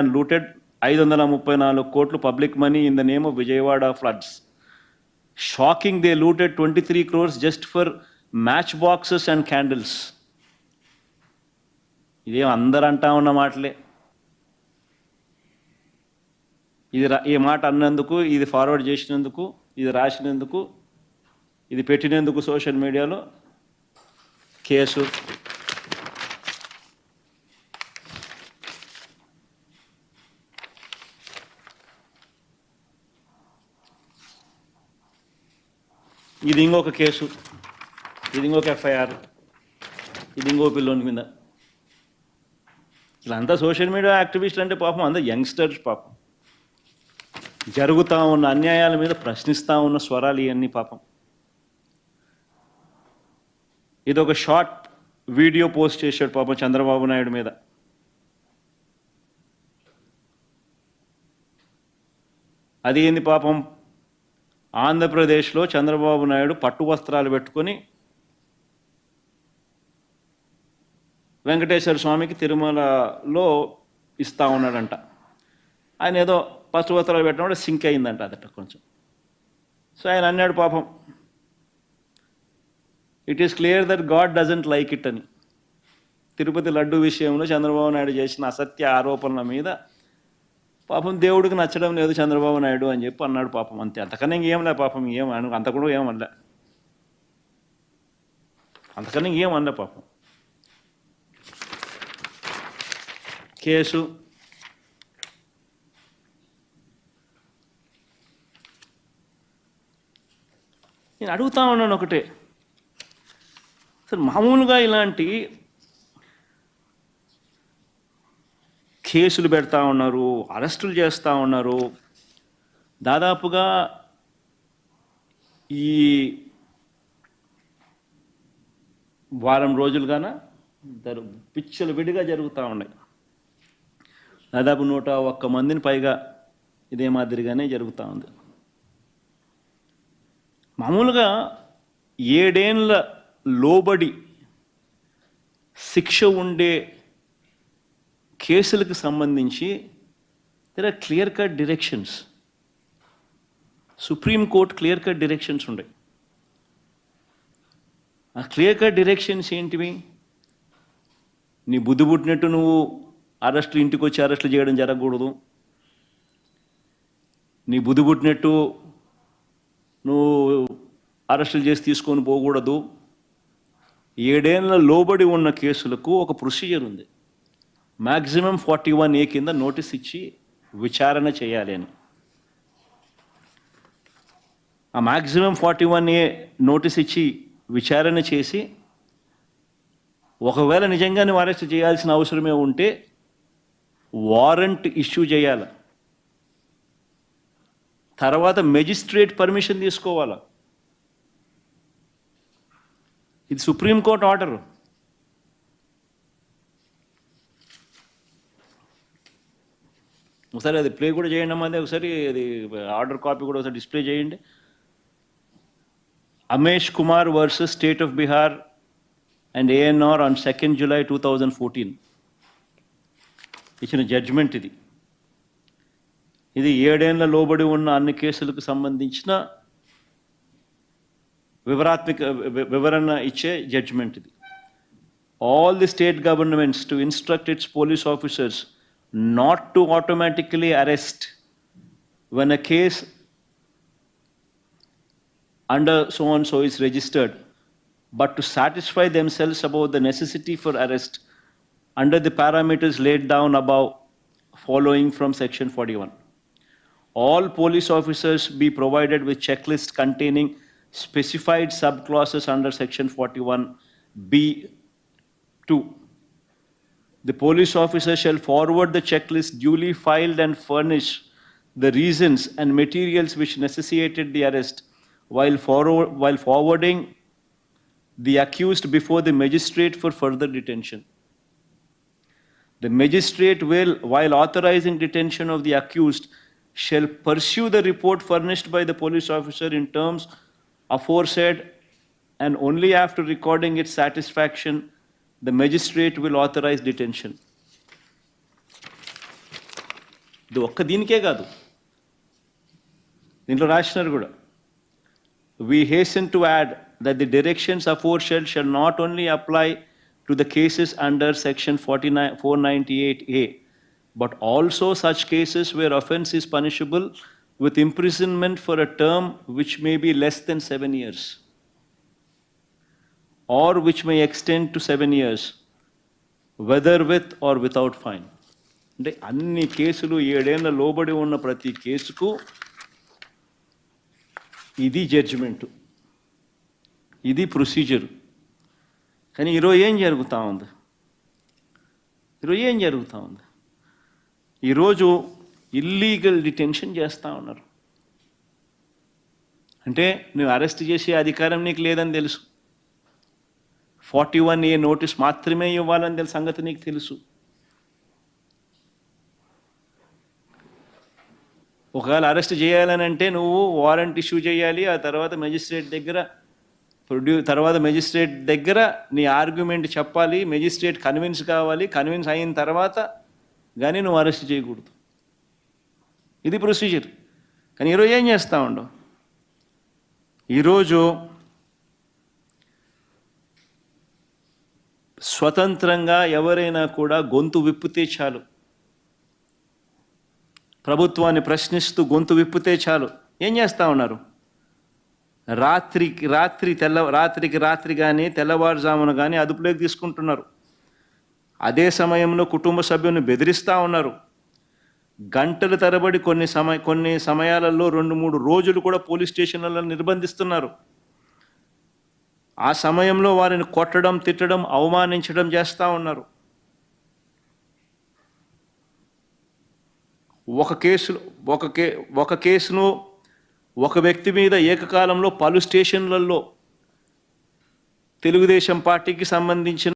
and looted 534 కోట్లు public money in the name of Vijayawada floods. Shocking, they looted 23 crores just for matchboxes and candles. ఇదే అందరూ అంటా ఉన్న మాటలే. ఈ మాట అన్నందుకు, ఇది ఫార్వర్డ్ చేసినందుకు, ఇది రాసినందుకు, ఇది పెట్టినందుకు సోషల్ మీడియాలో కేసు. ఇది ఇంకొక కేసు, ఇది ఇంకొక ఎఫ్ఐఆర్, ఇది ఇంకో పిల్లోని మీద. ఇలాంతా సోషల్ మీడియా యాక్టివిస్టులు అంటే పాపం అందరూ యంగ్స్టర్స్. పాపం జరుగుతూ ఉన్న అన్యాయాల మీద ప్రశ్నిస్తూ ఉన్న స్వరాలు ఇవన్నీ పాపం. ఇది ఒక షార్ట్ వీడియో పోస్ట్ చేశాడు పాపం చంద్రబాబు నాయుడు మీద. అది ఏంది పాపం, ఆంధ్రప్రదేశ్లో చంద్రబాబు నాయుడు పట్టు వస్త్రాలు పెట్టుకొని వెంకటేశ్వర స్వామికి తిరుమలలో ఇస్తూ ఉన్నాడంట. ఆయన ఏదో పట్టు వస్త్రాలు పెట్టినప్పుడు సింక్ అయిందంట అదట కొంచెం. సో ఆయన అన్నాడు పాపం, it is clear that God doesn't like it అని. తిరుపతి లడ్డు విషయంలో చంద్రబాబు నాయుడు చేసిన అసత్య ఆరోపణల మీద పాపం దేవుడికి నచ్చడం లేదు చంద్రబాబు నాయుడు అని చెప్పి అన్నాడు పాపం. అంతే, అంతకన్నా ఇంకేంలే పాపం. అంత కూడా ఏమనలే, అంతకన్నా ఇంకేమనలే పాపం. కేసు నేను అడుగుతా ఉన్నాను ఒకటే, అసలు మామూలుగా ఇలాంటి కేసులు పెడతా ఉన్నారు, అరెస్టులు చేస్తూ ఉన్నారు. దాదాపుగా ఈ వారం రోజులుగాన పిచ్చలు విడిగా జరుగుతూ ఉన్నాయి. దాదాపు 101 మందిని పైగా ఇదే మాదిరిగానే జరుగుతూ ఉంది. మామూలుగా 7 ఏళ్ల లోబడి శిక్ష ఉండే కేసులకు సంబంధించి there are clear cut directions. Supreme Court clear cut directions ఉన్నాయి. ఆ క్లియర్ కట్ డిరెక్షన్స్ ఏంటివి? నీ బుద్ధి పుట్టినట్టు నువ్వు అరెస్టులు, ఇంటికి వచ్చి అరెస్టులు చేయడం జరగకూడదు. నీ బుద్ధి పుట్టినట్టు నువ్వు అరెస్టులు చేసి తీసుకొని పోకూడదు. 7 ఏళ్ల లోబడి ఉన్న కేసులకు ఒక ప్రొసీజర్ ఉంది. మ్యాక్సిమం 41A కింద నోటీస్ ఇచ్చి విచారణ చేయాలి అని. ఆ మ్యాక్సిమం 41A నోటీస్ ఇచ్చి విచారణ చేసి ఒకవేళ నిజంగా నువ్వు అరెస్ట్ చేయాల్సిన అవసరమే ఉంటే వారెంట్ ఇష్యూ చేయాలి. తర్వాత మెజిస్ట్రేట్ పర్మిషన్ తీసుకోవాలా. ఇది సుప్రీంకోర్టు ఆర్డర్. ఒకసారి అది ప్లే కూడా చేయండి అమ్మా, ఒకసారి అది ఆర్డర్ కాపీ కూడా ఒకసారి డిస్ప్లే చేయండి. Amesh Kumar versus state of Bihar and ANR ఆన్ 2nd July 2014 ఇచ్చిన జడ్జిమెంట్ ఇది. ఇది 7 ఏళ్ల లోబడి ఉన్న అన్ని కేసులకు సంబంధించిన వివరణ ఇచ్చే జడ్జిమెంట్ ఇది. All the state governments to instruct its police officers not to automatically arrest when a case under so and so is registered, but to satisfy themselves about the necessity for arrest under the parameters laid down above following from section 41. All police officers be provided with checklists containing specified subclauses under section 41B(2). The police officer shall forward the checklist duly filed and furnish the reasons and materials which necessitated the arrest while forwarding the accused before the magistrate for further detention. The magistrate will, while authorizing detention of the accused, shall pursue the report furnished by the police officer in terms aforesaid, and only after recording its satisfaction, the magistrate will authorize detention. ఇది ఒక్క దీనికే కాదు, దీంట్లో రాసినారు కూడా. We hasten to add that the directions aforesaid shall not only apply to the cases under section 498A, but also such cases where offence is punishable with imprisonment for a term which may be less than 7 years, or which may extend to 7 years, whether with or without fine. అంటే అన్ని కేసులు 7 ఏళ్ల లోబడి ఉన్న ప్రతి కేసుకు ఇది judgement, ఇది ప్రొసీజర్. కానీ ఈరోజు ఏం జరుగుతూ ఉంది? ఈరోజు ఇల్లీగల్ డిటెన్షన్ చేస్తూ ఉన్నారు. అంటే నువ్వు అరెస్ట్ చేసే అధికారం నీకు లేదని తెలుసు, 41A నోటీస్ మాత్రమే ఇవ్వాలని తెలుసు, సంగతి నీకు తెలుసు. ఒకవేళ అరెస్ట్ చేయాలని అంటే నువ్వు వారెంట్ ఇష్యూ చేయాలి, ఆ తర్వాత మెజిస్ట్రేట్ దగ్గర నీ ఆర్గ్యుమెంట్ చెప్పాలి, మెజిస్ట్రేట్ కన్విన్స్ కావాలి, కన్విన్స్ అయిన తర్వాత కానీ నువ్వు అరెస్ట్ చేయకూడదు. ఇది ప్రొసీజర్. కానీ ఈరోజు ఏం చేస్తూ ఉండవు? ఈరోజు స్వతంత్రంగా ఎవరైనా కూడా గొంతు విప్పితే చాలు, ప్రభుత్వాన్ని ప్రశ్నిస్తూ గొంతు విప్పితే చాలు, ఏం చేస్తూ ఉన్నారు? రాత్రికి కానీ తెల్లవారుజామున కానీ అదుపులోకి తీసుకుంటున్నారు. అదే సమయంలో కుటుంబ సభ్యులను బెదిరిస్తూ ఉన్నారు. గంటల తరబడి కొన్ని సమయాలలో 2-3 రోజులు కూడా పోలీస్ స్టేషన్లలో నిర్బంధిస్తున్నారు. ఆ సమయంలో వారిని కొట్టడం, తిట్టడం, అవమానించడం చేస్తూ ఉన్నారు. ఒక కేసును ఒక వ్యక్తి మీద ఏకకాలంలో పలు స్టేషన్లలో తెలుగుదేశం పార్టీకి సంబంధించిన